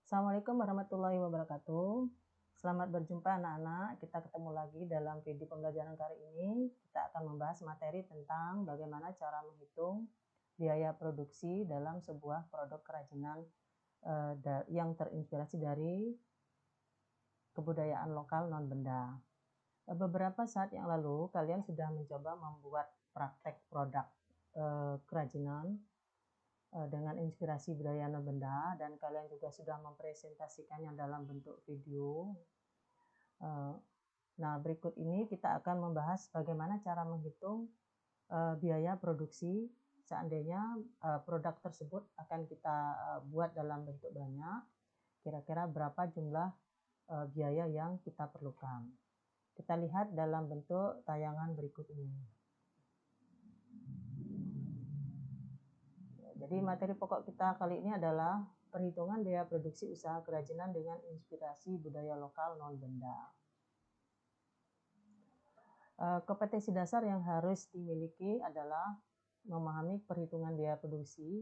Assalamualaikum warahmatullahi wabarakatuh. Selamat berjumpa anak-anak. Kita ketemu lagi dalam video pembelajaran kali ini. Kita akan membahas materi tentang bagaimana cara menghitung biaya produksi dalam sebuah produk kerajinan yang terinspirasi dari kebudayaan lokal non-benda. Beberapa saat yang lalu kalian sudah mencoba membuat praktek produk kerajinan dengan inspirasi budaya non-benda, dan kalian juga sudah mempresentasikannya dalam bentuk video. Nah, berikut ini kita akan membahas bagaimana cara menghitung biaya produksi seandainya produk tersebut akan kita buat dalam bentuk banyak. Kira-kira berapa jumlah biaya yang kita perlukan. Kita lihat dalam bentuk tayangan berikut ini. Jadi materi pokok kita kali ini adalah perhitungan biaya produksi usaha kerajinan dengan inspirasi budaya lokal non-benda. Kompetensi dasar yang harus dimiliki adalah memahami perhitungan biaya produksi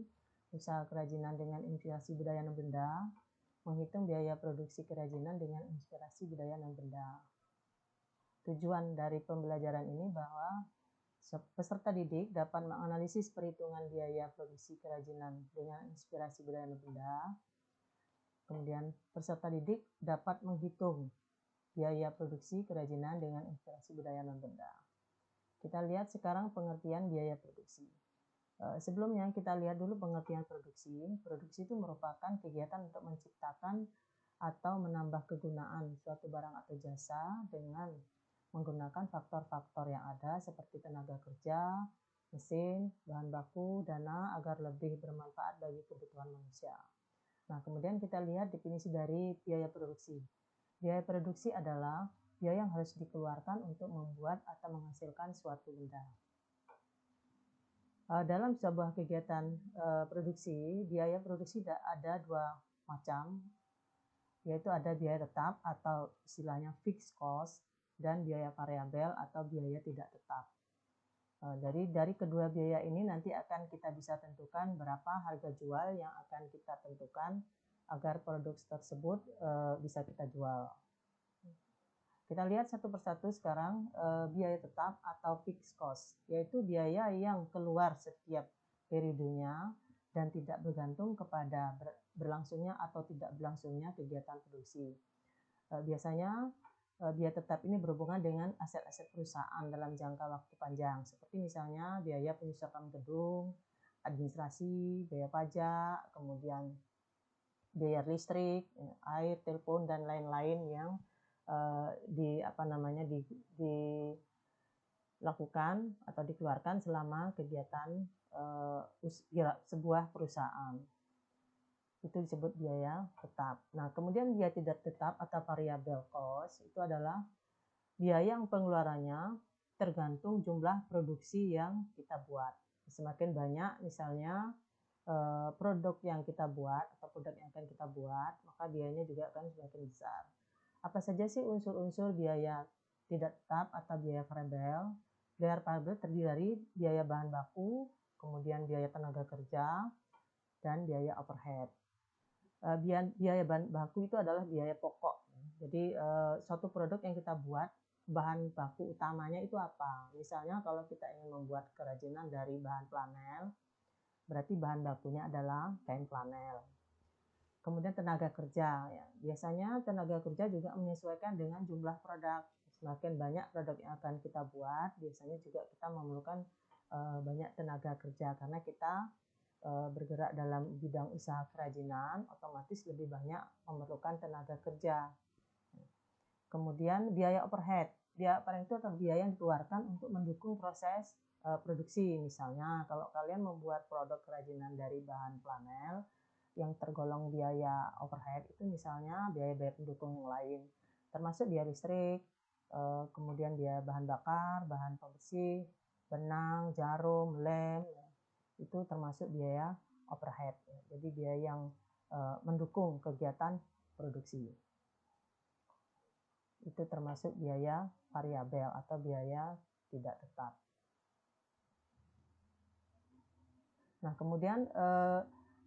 usaha kerajinan dengan inspirasi budaya non-benda, menghitung biaya produksi kerajinan dengan inspirasi budaya non-benda. Tujuan dari pembelajaran ini bahwa peserta didik dapat menganalisis perhitungan biaya produksi kerajinan dengan inspirasi budaya non-benda. Kemudian peserta didik dapat menghitung biaya produksi kerajinan dengan inspirasi budaya non-benda. Kita lihat sekarang pengertian biaya produksi. Sebelumnya kita lihat dulu pengertian produksi. Produksi itu merupakan kegiatan untuk menciptakan atau menambah kegunaan suatu barang atau jasa dengan menggunakan faktor-faktor yang ada seperti tenaga kerja, mesin, bahan baku, dana agar lebih bermanfaat bagi kebutuhan manusia. Nah, kemudian kita lihat definisi dari biaya produksi. Biaya produksi adalah biaya yang harus dikeluarkan untuk membuat atau menghasilkan suatu benda. Dalam sebuah kegiatan produksi, biaya produksi ada dua macam, yaitu ada biaya tetap atau istilahnya fixed cost dan biaya variabel atau biaya tidak tetap. Dari kedua biaya ini nanti akan kita bisa tentukan berapa harga jual yang akan kita tentukan agar produk tersebut bisa kita jual. Kita lihat satu persatu sekarang biaya tetap atau fixed cost, yaitu biaya yang keluar setiap periodenya dan tidak bergantung kepada berlangsungnya atau tidak berlangsungnya kegiatan produksi. Biasanya biaya tetap ini berhubungan dengan aset-aset perusahaan dalam jangka waktu panjang, seperti misalnya biaya penyusupan gedung, administrasi, biaya pajak, kemudian biaya listrik, air, telepon, dan lain-lain yang dilakukan atau dikeluarkan selama kegiatan sebuah perusahaan. Itu disebut biaya tetap. Nah, kemudian biaya tidak tetap atau variable cost itu adalah biaya yang pengeluarannya tergantung jumlah produksi yang kita buat. Semakin banyak misalnya produk yang kita buat atau produk yang akan kita buat, maka biayanya juga akan semakin besar. Apa saja sih unsur-unsur biaya tidak tetap atau biaya variabel? Biaya variabel terdiri dari biaya bahan baku, kemudian biaya tenaga kerja, dan biaya overhead. Biaya bahan baku itu adalah biaya pokok. Jadi suatu produk yang kita buat, bahan baku utamanya itu apa? Misalnya kalau kita ingin membuat kerajinan dari bahan flanel, berarti bahan bakunya adalah kain flanel. Kemudian tenaga kerja, ya. Biasanya tenaga kerja juga menyesuaikan dengan jumlah produk. Semakin banyak produk yang akan kita buat, biasanya juga kita memerlukan banyak tenaga kerja karena kita bergerak dalam bidang usaha kerajinan, otomatis lebih banyak memerlukan tenaga kerja. Kemudian biaya overhead. Biaya overhead itu adalah biaya yang dikeluarkan untuk mendukung proses produksi. Misalnya kalau kalian membuat produk kerajinan dari bahan flanel, yang tergolong biaya overhead itu misalnya biaya-biaya pendukung yang lain, termasuk biaya listrik, kemudian biaya bahan bakar, bahan pembersih, benang, jarum, lem, itu termasuk biaya overhead. Jadi biaya yang mendukung kegiatan produksi. Itu termasuk biaya variabel atau biaya tidak tetap. Nah, kemudian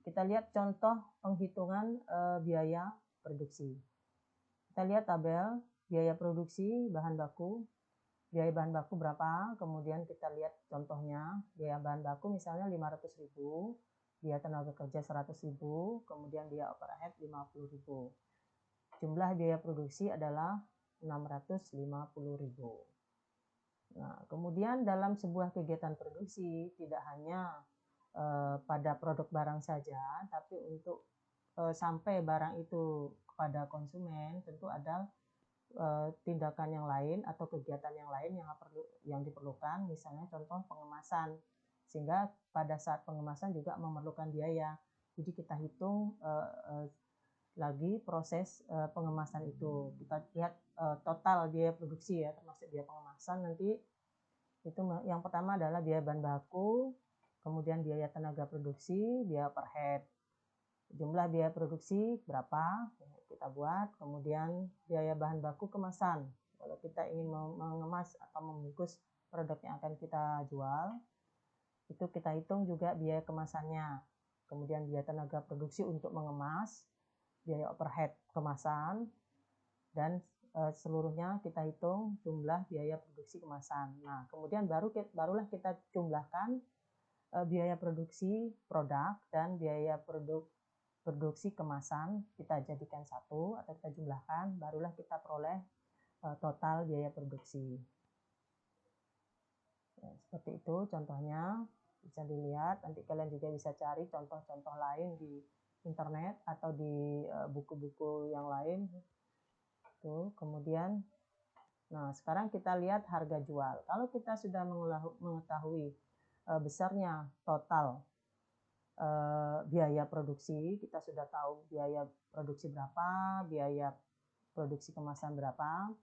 kita lihat contoh penghitungan biaya produksi. Kita lihat tabel biaya produksi bahan baku. Biaya bahan baku berapa, kemudian kita lihat contohnya, biaya bahan baku misalnya 500.000, biaya tenaga kerja 100.000, kemudian biaya overhead 50.000. Jumlah biaya produksi adalah 650.000. Nah, kemudian dalam sebuah kegiatan produksi tidak hanya pada produk barang saja, tapi untuk sampai barang itu kepada konsumen tentu ada tindakan yang lain atau kegiatan yang lain yang diperlukan, misalnya contoh pengemasan, sehingga pada saat pengemasan juga memerlukan biaya. Jadi kita hitung lagi proses pengemasan itu. Kita lihat total biaya produksi ya, termasuk biaya pengemasan. Nanti itu yang pertama adalah biaya bahan baku, kemudian biaya tenaga produksi, biaya overhead. Jumlah biaya produksi berapa kita buat, kemudian biaya bahan baku kemasan. Kalau kita ingin mengemas atau membungkus produk yang akan kita jual, itu kita hitung juga biaya kemasannya. Kemudian biaya tenaga produksi untuk mengemas, biaya overhead kemasan, dan seluruhnya kita hitung jumlah biaya produksi kemasan. Nah, kemudian barulah kita jumlahkan biaya produksi produk dan biaya produksi kemasan, kita jadikan satu atau kita jumlahkan, barulah kita peroleh total biaya produksi. Ya, seperti itu contohnya, bisa dilihat. Nanti kalian juga bisa cari contoh-contoh lain di internet atau di buku-buku yang lain. Tuh, kemudian, nah sekarang kita lihat harga jual. Kalau kita sudah mengetahui besarnya total biaya produksi, kita sudah tahu biaya produksi berapa, biaya produksi kemasan berapa,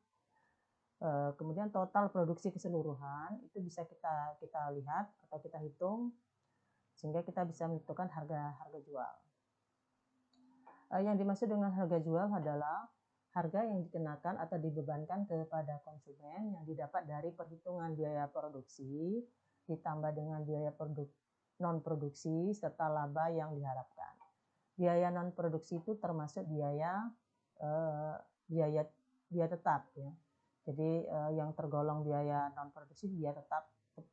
kemudian total produksi keseluruhan itu bisa kita lihat atau kita hitung, sehingga kita bisa menentukan harga jual. Yang dimaksud dengan harga jual adalah harga yang dikenakan atau dibebankan kepada konsumen yang didapat dari perhitungan biaya produksi ditambah dengan biaya non-produksi serta laba yang diharapkan. Biaya non-produksi itu termasuk biaya tetap ya. Jadi yang tergolong biaya non-produksi biaya tetap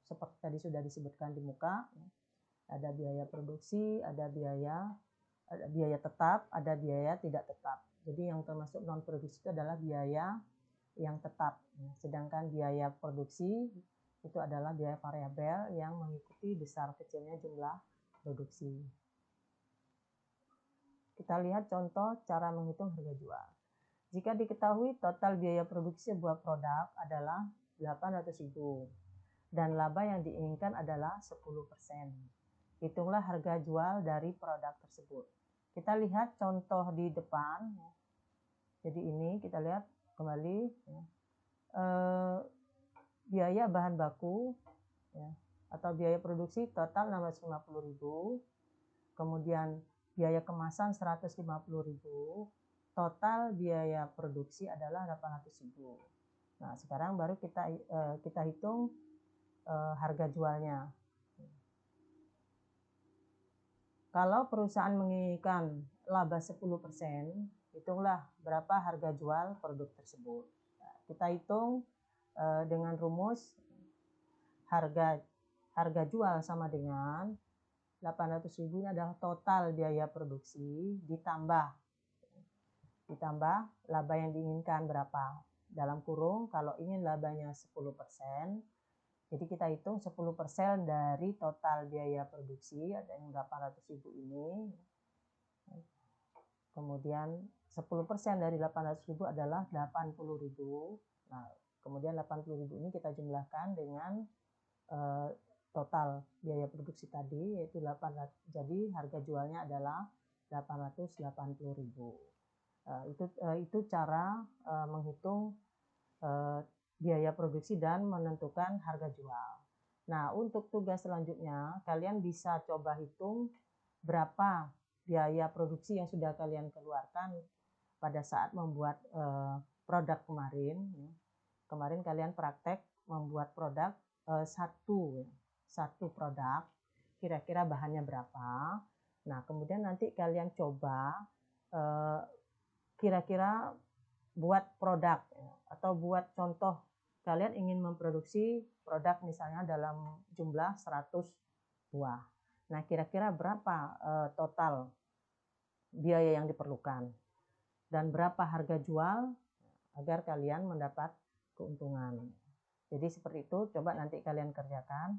seperti tadi sudah disebutkan di muka. Ada biaya produksi, ada biaya tetap, ada biaya tidak tetap. Jadi yang termasuk non-produksi itu adalah biaya yang tetap. Sedangkan biaya produksi itu adalah biaya variabel yang mengikuti besar kecilnya jumlah produksi. Kita lihat contoh cara menghitung harga jual. Jika diketahui total biaya produksi sebuah produk adalah 800.000 dan laba yang diinginkan adalah 10%. Hitunglah harga jual dari produk tersebut. Kita lihat contoh di depan. Jadi ini kita lihat kembali. Biaya bahan baku ya, atau biaya produksi total 650.000, kemudian biaya kemasan 150.000, total biaya produksi adalah 800.000. Nah, sekarang baru kita hitung harga jualnya. Kalau perusahaan menginginkan laba 10%, hitunglah berapa harga jual produk tersebut. Nah, kita hitung dengan rumus harga jual sama dengan 800.000 ini adalah total biaya produksi ditambah laba yang diinginkan berapa. Dalam kurung kalau ingin labanya 10%, jadi kita hitung 10% dari total biaya produksi, ada yang 800.000 ini. Kemudian 10% dari 800.000 adalah 80.000. Nah, kemudian 80.000 ini kita jumlahkan dengan total biaya produksi tadi, yaitu 800. Jadi harga jualnya adalah 880.000. Itu cara menghitung biaya produksi dan menentukan harga jual. Nah, untuk tugas selanjutnya, kalian bisa coba hitung berapa biaya produksi yang sudah kalian keluarkan pada saat membuat produk kemarin. Kemarin kalian praktek membuat produk satu produk, kira-kira bahannya berapa, Nah, kemudian nanti kalian coba kira-kira buat produk atau buat contoh kalian ingin memproduksi produk misalnya dalam jumlah 100 buah. Nah, kira-kira berapa total biaya yang diperlukan dan berapa harga jual agar kalian mendapat keuntungan. Jadi seperti itu, coba nanti kalian kerjakan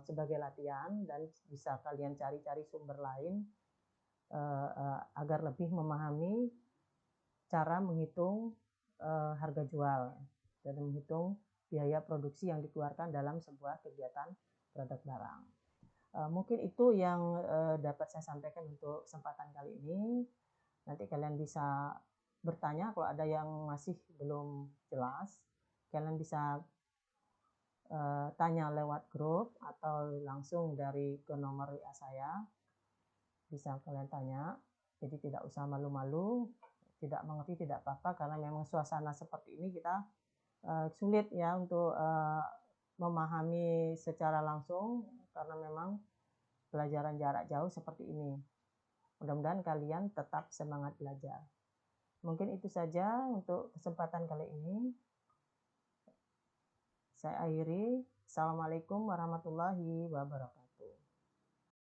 sebagai latihan dan bisa kalian cari-cari sumber lain agar lebih memahami cara menghitung harga jual dan menghitung biaya produksi yang dikeluarkan dalam sebuah kegiatan produk barang. Mungkin itu yang dapat saya sampaikan untuk kesempatan kali ini. Nanti kalian bisa bertanya kalau ada yang masih belum jelas. Kalian bisa tanya lewat grup atau langsung ke nomor WA saya. Bisa kalian tanya, jadi tidak usah malu-malu, tidak mengerti tidak apa-apa, karena memang suasana seperti ini kita sulit ya untuk memahami secara langsung karena memang pelajaran jarak jauh seperti ini. Mudah-mudahan kalian tetap semangat belajar. Mungkin itu saja untuk kesempatan kali ini. Saya akhiri. Assalamualaikum warahmatullahi wabarakatuh.